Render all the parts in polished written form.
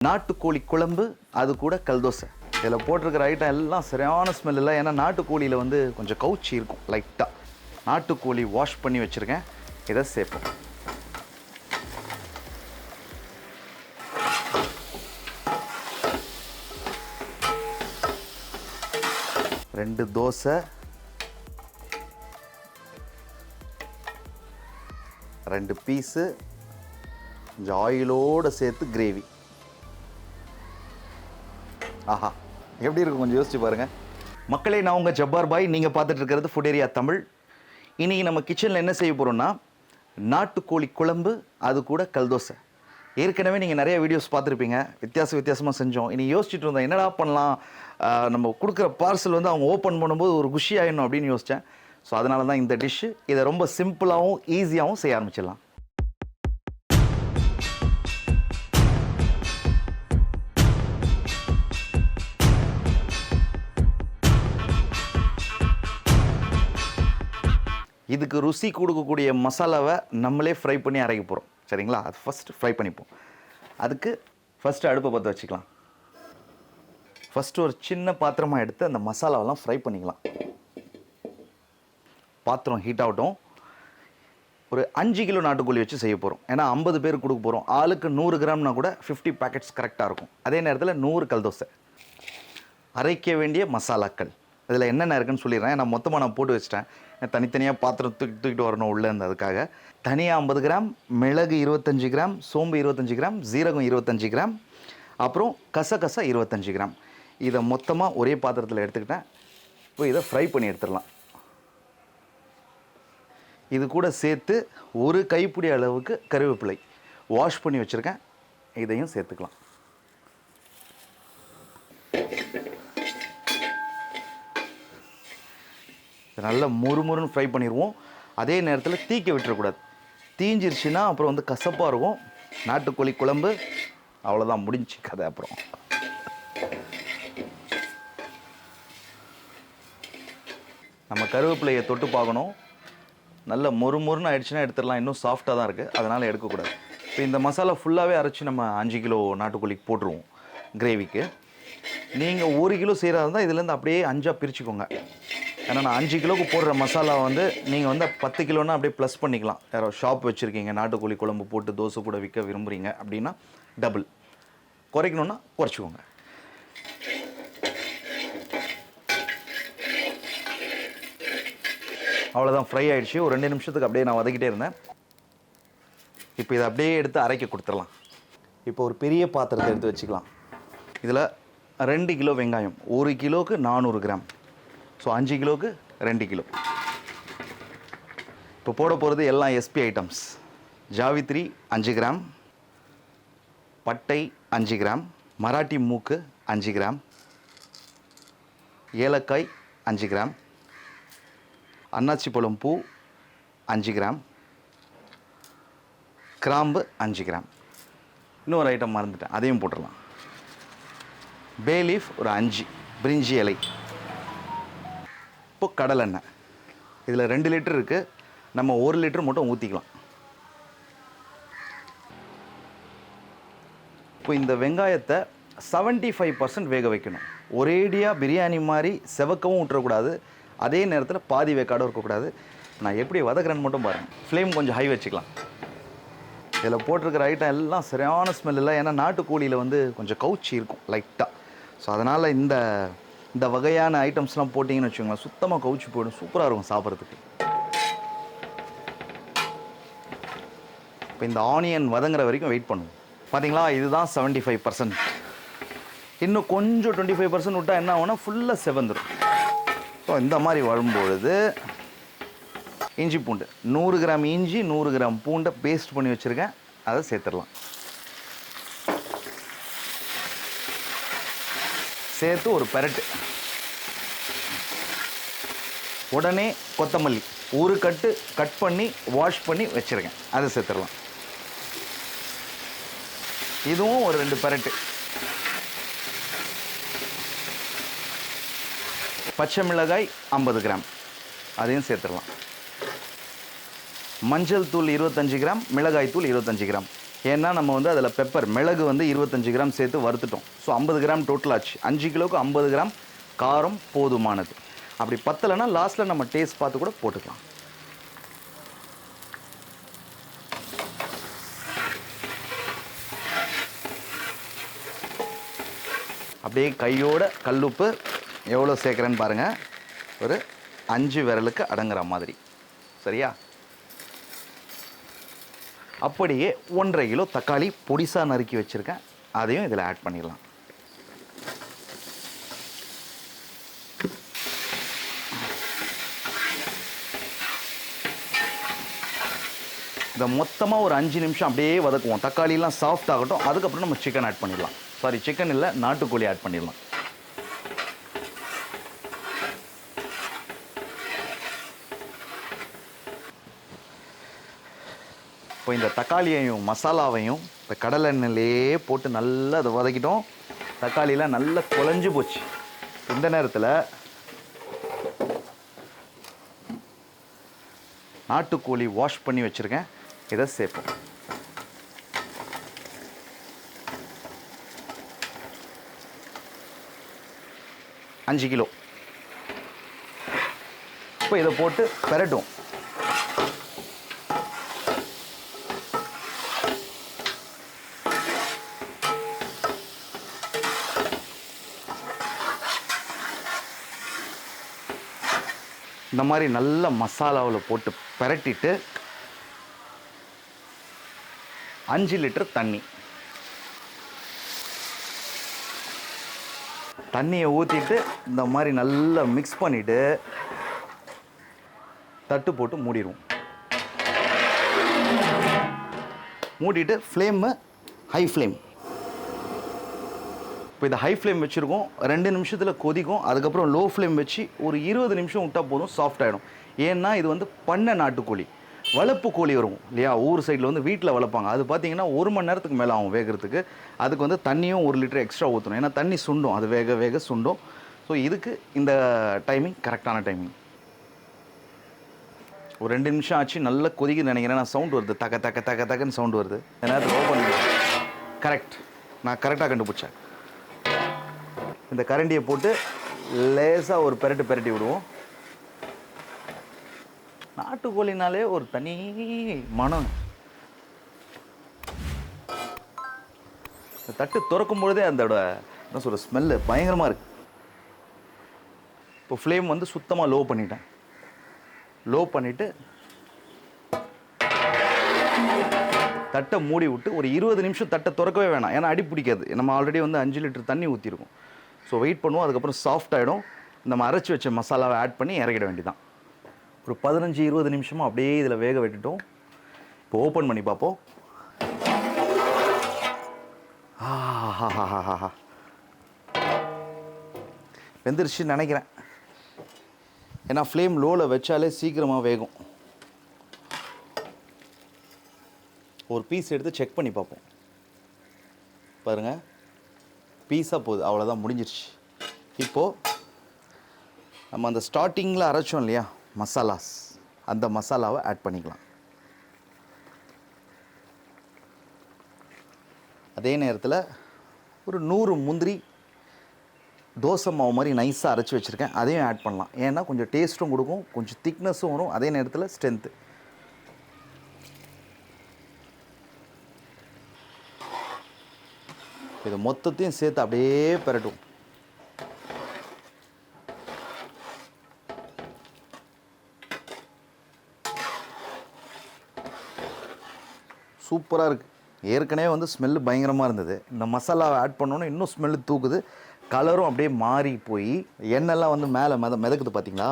நாட்டுக்கோழி குழம்பு, அது கூட கல்தோசை. இதில் போட்டிருக்கிற ஐட்டம் எல்லாம் சரியான ஸ்மெல் இல்லை. ஏன்னா நாட்டுக்கோழியில் வந்து கொஞ்சம் கவுச்சி இருக்கும் லைட்டாக. நாட்டுக்கோழி வாஷ் பண்ணி வச்சுருக்கேன், இதை சேர்ப்போம். ரெண்டு தோசை, ரெண்டு பீஸு, கொஞ்சம் ஆயிலோடு சேர்த்து கிரேவி. ஆஹா, எப்படி இருக்கும் கொஞ்சம் யோசிச்சு பாருங்கள் மக்களே. நான் உங்கள் ஜப்பார் பாய், நீங்கள் பார்த்துட்டு இருக்கிறது ஃபுட் ஏரியா தமிழ். இன்றைக்கி நம்ம கிச்சனில் என்ன செய்ய போகிறோம்னா நாட்டுக்கோழி குழம்பு, அது கூட கல்தோசை. ஏற்கனவே நீங்கள் நிறைய வீடியோஸ் பார்த்துருப்பீங்க, வித்தியாசமாக செஞ்சோம். இனி யோசிச்சுட்டு இருந்தோம் என்னடா பண்ணலாம், நம்ம கொடுக்குற பார்சல் வந்து அவங்க ஓப்பன் பண்ணும்போது ஒரு குஷி ஆகிடணும் அப்படின்னு யோசித்தேன். ஸோ அதனால தான் இந்த டிஷ்ஷு. இதை ரொம்ப சிம்பிளாகவும் ஈஸியாகவும் செய்ய ஆரம்பிச்சிடலாம். இதுக்கு ருசி கொடுக்கக்கூடிய மசாலாவை நம்மளே ஃப்ரை பண்ணி அரைக்க போகிறோம், சரிங்களா? அது ஃபஸ்ட்டு ஃப்ரை பண்ணிப்போம். அதுக்கு ஃபஸ்ட்டு அடுப்பை பற்ற வச்சுக்கலாம். ஃபஸ்ட்டு ஒரு சின்ன பாத்திரமாக எடுத்து அந்த மசாலாவெல்லாம் ஃப்ரை பண்ணிக்கலாம். பாத்திரம் ஹீட் ஆகட்டும். ஒரு 5 கிலோ நாட்டுக்கோழி வச்சு செய்ய போகிறோம். ஏன்னா 50 பேருக்கு கொடுக்க போகிறோம். ஆளுக்கு 100 கிராம்னா கூட 50 பேக்கெட்ஸ் கரெக்டாக இருக்கும். அதே நேரத்தில் 100 கல்தோசை. அரைக்க வேண்டிய மசாலாக்கள் இதில் என்னென்ன இருக்குன்னு சொல்லிடுறேன். நான் மொத்தமாக போட்டு வச்சிட்டேன். தனித்தனியாக பாத்திரம் தூக்கிட்டு வரணும் உள்ளே இருந்து. அதுக்காக தனியாக 50 கிராம், மிளகு 25 கிராம், சோம்பு 25 கிராம், ஜீரகம் 25 கிராம், அப்புறம் கசகசா 25 கிராம். இதை மொத்தமாக ஒரே பாத்திரத்தில் எடுத்துக்கிட்டேன். இப்போ இதை ஃப்ரை பண்ணி எடுத்துடலாம். இது கூட சேர்த்து ஒரு கைப்பிடி அளவுக்கு கருவேப்பிலை வாஷ் பண்ணி வச்சுருக்கேன், இதையும் சேர்த்துக்கலாம். நல்லா முறுமுறுன்னு ஃப்ரை பண்ணிடுவோம். அதே நேரத்தில் தீக்க விட்டுறக்கூடாது. தீஞ்சிருச்சுன்னா அப்புறம் வந்து கசப்பாக இருக்கும். நாட்டுக்கோழி குழம்பு அவ்வளோதான், முடிஞ்சு கதை. அப்புறம் நம்ம கருவேப்பிலையை தொட்டு பார்க்கணும். நல்ல மொறுமொறுன்னு ஆயிடுச்சுன்னா எடுத்துடலாம். இன்னும் சாஃப்டாக தான் இருக்குது, அதனால் எடுக்கக்கூடாது. இப்போ இந்த மசாலா ஃபுல்லாகவே அரைச்சி நம்ம 5 கிலோ நாட்டுக்கோழிக்கு போட்டுருவோம் கிரேவிக்கு. நீங்கள் 1 கிலோ செய்கிறதா இருந்தால் இதுலேருந்து அப்படியே 5ஆக பிரிச்சுக்கோங்க. ஏன்னா நான் 5 கிலோவுக்கு போடுற மசாலா வந்து நீங்கள் வந்து 10 கிலோன்னா அப்படியே ப்ளஸ் பண்ணிக்கலாம். யாரோ ஷாப் வச்சுருக்கீங்க, நாட்டுக்கோழி குழம்பு போட்டு தோசை கூட விற்க விரும்புகிறீங்க அப்படின்னா டபுள். குறைக்கணுன்னா குறைச்சிக்கோங்க. அவ்வளோதான், ஃப்ரை ஆகிடுச்சு. ஒரு 2 நிமிஷத்துக்கு அப்படியே நான் வதக்கிட்டே இருந்தேன். இப்போ இதை அப்படியே எடுத்து அரைக்க கொடுத்துடலாம். இப்போ ஒரு பெரிய பாத்திரத்தை எடுத்து வச்சுக்கலாம். இதில் 2 கிலோ வெங்காயம், 1 கிலோவுக்கு 400 கிராம். ஸோ 5 கிலோவுக்கு 2 கிலோ. இப்போ போட போகிறது எல்லாம் எஸ்பி ஐட்டம்ஸ். ஜாவித்ரி 5 கிராம், பட்டை 5 கிராம், மராட்டி மூக்கு 5 கிராம், ஏலக்காய் 5 கிராம், அன்னாச்சி பழம் பூ 5 கிராம், கிராம்பு 5 கிராம். இன்னொரு ஐட்டம் மறந்துட்டேன், அதையும் போட்டுடலாம். பே லீஃப் ஒரு 5, பிரிஞ்சி இலை. இப்போ கடலெண்ணெய். இதில் 2 லிட்டர் இருக்குது, நம்ம 1 லிட்டர் மட்டும் ஊற்றிக்கலாம். இப்போ இந்த வெங்காயத்தை 75% வேக வைக்கணும். ஒரேடியாக பிரியாணி மாதிரி செவக்கவும் விட்டுறக்கூடாது, அதே நேரத்தில் பாதி வேக்காடும் இருக்கக்கூடாது. நான் எப்படி வதக்குறேன்னு மட்டும் பாருங்கள். ஃப்ளேம் கொஞ்சம் ஹை வச்சுக்கலாம். இதில் போட்டிருக்கிற ஐட்டம் எல்லாம் சரியான ஸ்மெல் இல்லை. ஏன்னா நாட்டுக்கோழியில் வந்து கொஞ்சம் கவுச்சி இருக்கும் லைட்டாக. ஸோ அதனால் இந்த வகையான ஐட்டம்ஸ்லாம் போட்டிங்கன்னு வச்சுக்கோங்களேன், சுத்தமாக கவுச்சி போயிடும். சூப்பராக இருக்கும் சாப்பிட்றதுக்கு. இப்போ இந்த ஆனியன் வதங்குற வரைக்கும் வெயிட் பண்ணுவோம். பார்த்தீங்களா, இதுதான் 75%. இன்னும் கொஞ்சம் 25% விட்டால் என்ன ஆகும்னா ஃபுல்லாக செவந்துடும். ஸோ இந்த மாதிரி வரும்பொழுது இஞ்சி பூண்டு 100 கிராம் இஞ்சி, 100 கிராம் பூண்டை பேஸ்ட் பண்ணி வச்சுருக்கேன், அதை சேர்த்துடலாம். சேர்த்து ஒரு பெரட்டு. உடனே கொத்தமல்லி ஒரு கட்டு கட் பண்ணி வாஷ் பண்ணி வச்சுருக்கேன், அதை சேர்த்துடலாம். இதுவும் ஒரு 2 பெரட்டு. பச்சை மிளகாய் 50 கிராம், அதையும் சேர்த்துடலாம். மஞ்சள் தூள் 25 கிராம், மிளகாய் தூள் 25 கிராம். ஏன்னா நம்ம வந்து அதில் பெப்பர் மிளகு வந்து 25 கிராம் சேர்த்து வறுத்துட்டோம். ஸோ 50 கிராம் டோட்டல் ஆச்சு. 5 கிலோவுக்கு 50 கிராம் காரம் போதுமானது. அப்படி பத்தலைன்னா லாஸ்ட்டில் நம்ம டேஸ்ட் பார்த்து கூட போட்டுக்கலாம். அப்படியே கையோட கல்லுப்பு எவ்வளோ சேர்க்குறேன்னு பாருங்கள். ஒரு 5 விரலுக்கு அடங்குற மாதிரி. சரியா? அப்படியே 1.5 கிலோ தக்காளி பொடிசாக நறுக்கி வச்சுருக்கேன். அதையும் இதில் ஆட் பண்ணிடலாம். இதை மொத்தமாக ஒரு 5 நிமிஷம் அப்படியே வதக்குவோம். தக்காளிலாம் சாஃப்ட் ஆகட்டும். அதுக்கப்புறம் நம்ம சிக்கன் ஆட் பண்ணிடலாம். சாரி, சிக்கன் இல்லை, நாட்டுக்கோழி ஆட் பண்ணிடலாம். இப்போ இந்த தக்காளியையும் மசாலாவையும் இந்த கடலை எண்ணெயிலே போட்டு நல்லா அதை வதக்கிட்டோம். தக்காளியெலாம் நல்லா குழஞ்சு போச்சு. இந்த நேரத்தில் நாட்டுக்கோழி வாஷ் பண்ணி வச்சுருக்கேன். இதை சேர்ப்போம். அஞ்சு கிலோ. இப்போ இதை போட்டு பெரட்டும். இந்த மாதிரி நல்ல மசாலாவில் போட்டு பெரட்டிட்டு 5 லிட்டர் தண்ணியை ஊற்றிட்டு இந்த மாதிரி நல்லா மிக்ஸ் பண்ணிவிட்டு தட்டு போட்டு மூடிடுவோம். மூடிட்டு ஃப்ளேமு ஹை ஃப்ளேம். இப்போ இதை ஹை ஃப்ளேம் வச்சுருக்கோம். 2 நிமிஷத்தில் கொதிக்கும். அதுக்கப்புறம் லோ ஃப்ளேம் வச்சு ஒரு 20 நிமிஷம் விட்டால் போதும், சாஃப்ட் ஆகிடும். ஏன்னா இது வந்து பண்ணை நாட்டுக்கோழி. வளர்ப்பு கோழி வரும் இல்லையா, ஊர் சைடில் வந்து வீட்டில் வளர்ப்பாங்க. அது பார்த்தீங்கன்னா 1 மணி நேரத்துக்கு மேலே ஆகும் வேகிறதுக்கு. அதுக்கு வந்து தண்ணியும் 1 லிட்டர் எக்ஸ்ட்ரா ஊற்றணும். ஏன்னா தண்ணி சுண்டும், அது வேக வேக சுண்டும். ஸோ இதுக்கு இந்த டைமிங் கரெக்டான டைமிங். ஒரு 2 நிமிஷம் ஆச்சு. நல்லா கொதிக்குன்னு நினைக்கிறேன். நான் சவுண்ட் வருது, தக்க தக்க தக்க தக்கன்னு சவுண்ட் வருது. இந்த நேரத்தில் ஓப்பன் பண்ணி கரெக்ட், நான் கரெக்டாக கண்டுபிடிச்சேன். இந்த கரண்டியை போட்டு லேசாக ஒரு பெரட்டி விடுவோம். நாட்டுக்கோழினாலே ஒரு தனி மனம். தட்டு திறக்கும் பொழுதே அதோட என்ன சொல்ற ஸ்மெல்லு பயங்கரமாக இருக்கு. இப்போ ஃப்ளேம் வந்து சுத்தமாக லோ பண்ணிட்டேன். லோ பண்ணிவிட்டு தட்டை மூடி விட்டு ஒரு 20 நிமிஷம் தட்டை திறக்கவே வேணாம். ஏன்னா அடி பிடிக்காது. நம்ம ஆல்ரெடி வந்து 5 லிட்டர் தண்ணி ஊற்றிருக்கோம். ஸோ வெயிட் பண்ணுவோம். அதுக்கப்புறம் சாஃப்ட் ஆகிடும். நம்ம அரைச்சி வச்ச மசாலாவை ஆட் பண்ணி இறக்கிட வேண்டியதான். ஒரு 15-20 நிமிஷமாக அப்படியே இதில் வேக விட்டுட்டோம். இப்போ ஓப்பன் பண்ணி பார்ப்போம். வெந்துருச்சுன்னு நினைக்கிறேன். ஏன்னா ஃப்ளேம் லோவில் வச்சாலே சீக்கிரமாக வேகும். ஒரு பீஸ் எடுத்து செக் பண்ணி பார்ப்போம். பாருங்கள், பீஸாக போகுது. அவ்வளோதான், முடிஞ்சிருச்சு. இப்போது நம்ம அந்த ஸ்டார்டிங்கில் அரைச்சோம் இல்லையா மசாலாஸ், அந்த மசாலாவை ஆட் பண்ணிக்கலாம். அதே நேரத்தில் ஒரு 100 முந்திரி தோசை மாவு மாதிரி நைஸாக அரைச்சி வச்சுருக்கேன். அதையும் ஆட் பண்ணலாம். ஏன்னா கொஞ்சம் டேஸ்ட்டும் கொடுக்கும், கொஞ்சம் திக்னஸும் வரும், அதே நேரத்தில் ஸ்ட்ரென்த்து. இது மொத்தத்தையும் சேர்த்து அப்படியே பெரட்டும். சூப்பராக இருக்குது. ஏற்கனவே வந்து ஸ்மெல்லு பயங்கரமாக இருந்தது. இந்த மசாலாவை ஆட் பண்ணோன்னே இன்னும் ஸ்மெல்லு தூக்குது. கலரும் அப்படியே மாறி போய் எண்ணெய்லாம் வந்து மேலே மிதக்குது பார்த்தீங்களா,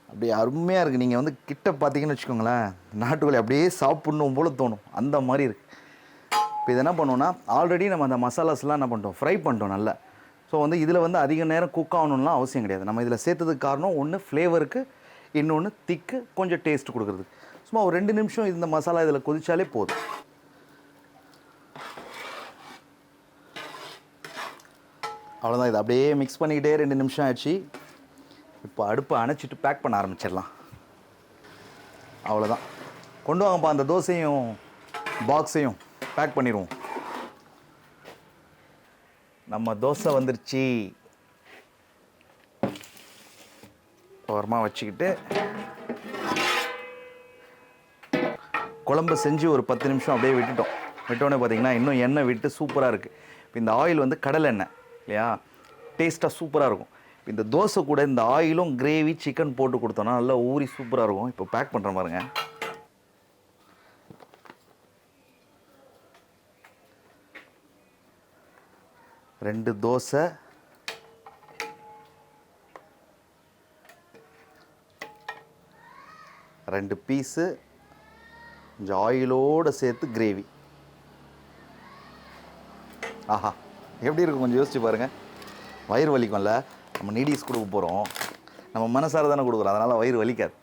அப்படியே அருமையாக இருக்குது. நீங்கள் வந்து கிட்ட பார்த்தீங்கன்னு வச்சுக்கோங்களேன், நாட்டுக்கோழி அப்படியே சாப்பிட்ணும் போல் தோணும். அந்த மாதிரி இருக்குது. இப்போ இது என்ன பண்ணுவோன்னா, ஆல்ரெடி நம்ம அந்த மசாலாஸ்லாம் என்ன பண்ணிட்டோம், ஃப்ரை பண்ணிட்டோம் நல்லா. ஸோ வந்து இதில் வந்து அதிக நேரம் குக் ஆகணும்லாம் அவசியம் கிடையாது. நம்ம இதில் சேர்த்ததுக்கு காரணம் ஒன்று ஃப்ளேவருக்கு, இன்னொன்று திக்கு, கொஞ்சம் டேஸ்ட் கொடுக்குறதுக்கு. சும்மா ஒரு 2 நிமிஷம் இந்த மசாலா இதில் கொதிச்சாலே போதும். அவ்வளோதான். இதை அப்படியே மிக்ஸ் பண்ணிக்கிட்டே 2 நிமிஷம் ஆச்சு. இப்போ அடுப்பை அணைச்சிட்டு பேக் பண்ண ஆரம்பிச்சிடலாம். அவ்வளோதான். கொண்டு வாங்கப்பா அந்த தோசையும் பாக்ஸையும் பேக் பண்ணிடுவோம். நம்ம தோசை வந்துருச்சு. ஓரமாக வச்சுக்கிட்டு குழம்பு செஞ்சு ஒரு 10 நிமிஷம் அப்படியே விட்டுட்டோம். விட்டோடனே பார்த்தீங்கன்னா இன்னும் எண்ணெய் விட்டு சூப்பராக இருக்குது. இப்போ இந்த ஆயில் வந்து கடலை எண்ணெய் இல்லையா, டேஸ்ட்டாக சூப்பராக இருக்கும். இப்போ இந்த தோசை கூட இந்த ஆயிலும் கிரேவி சிக்கன் போட்டு கொடுத்தோன்னா நல்லா ஊறி சூப்பராக இருக்கும். இப்போ பேக் பண்ணுற பாருங்க. ரெண்டு தோசை, ரெண்டு பீஸு, கொஞ்சம் ஆயிலோடு சேர்த்து கிரேவி. ஆஹா, எப்படி இருக்கும் கொஞ்சம் யோசிச்சு பாருங்கள். வயிறு வலிக்கும்ல, நம்ம நீடிஸ் கொடுக்க போகிறோம், நம்ம மனசார தானே கொடுக்குறோம், அதனால் வயிறு வலிக்காது.